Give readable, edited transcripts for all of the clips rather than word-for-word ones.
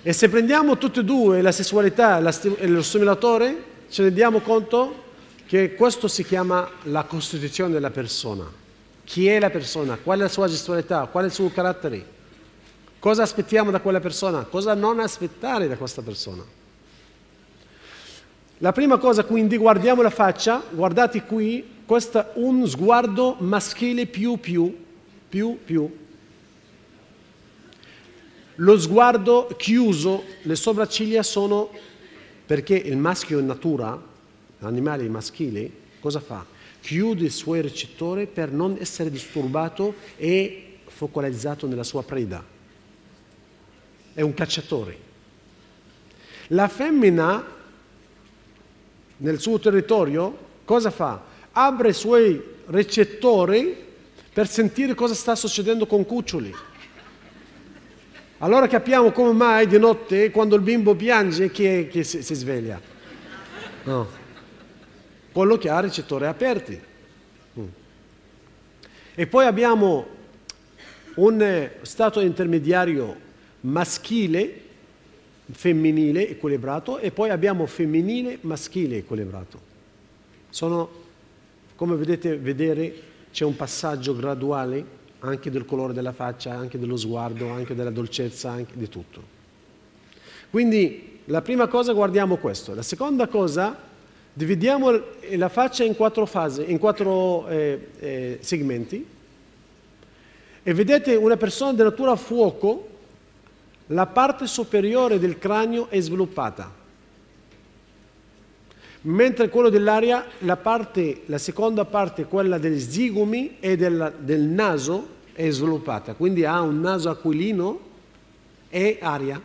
E se prendiamo tutte e due, la sessualità e lo stimolatore, ci rendiamo conto che questo si chiama la costituzione della persona. Chi è la persona? Qual è la sua gestualità? Qual è il suo carattere? Cosa aspettiamo da quella persona? Cosa non aspettare da questa persona? La prima cosa, quindi, guardiamo la faccia, guardate qui, questo è un sguardo maschile più. Lo sguardo chiuso, le sopracciglia sono, perché il maschio in natura, l'animale maschile, cosa fa? Chiude i suoi recettori per non essere disturbato e focalizzato nella sua preda. È un cacciatore. La femmina, nel suo territorio, cosa fa? Apre i suoi recettori per sentire cosa sta succedendo con cuccioli. Allora capiamo come mai di notte, quando il bimbo piange, che si sveglia. No. Quello che ha recettori aperti. E poi abbiamo un stato intermediario maschile, femminile equilibrato, e poi abbiamo femminile, maschile equilibrato. Sono, come vedere, c'è un passaggio graduale anche del colore della faccia, anche dello sguardo, anche della dolcezza, anche di tutto. Quindi la prima cosa guardiamo questo. La seconda cosa, dividiamo la faccia in 4 fasi, in 4 segmenti, e vedete una persona di natura fuoco, la parte superiore del cranio è sviluppata, mentre quello dell'aria, la seconda parte, quella degli zigomi e del naso, è sviluppata, quindi ha un naso aquilino e aria.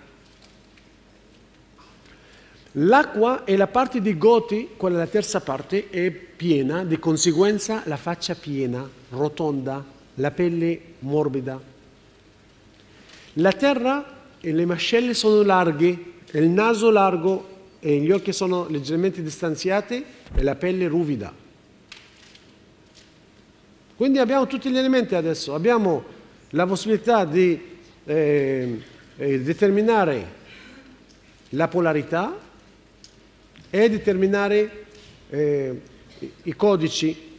L'acqua e la parte di goti, quella la terza parte, è piena, di conseguenza la faccia piena, rotonda, la pelle morbida. La terra e le mascelle sono larghe, il naso largo e gli occhi sono leggermente distanziati e la pelle ruvida. Quindi abbiamo tutti gli elementi adesso, abbiamo la possibilità di determinare la polarità e determinare i codici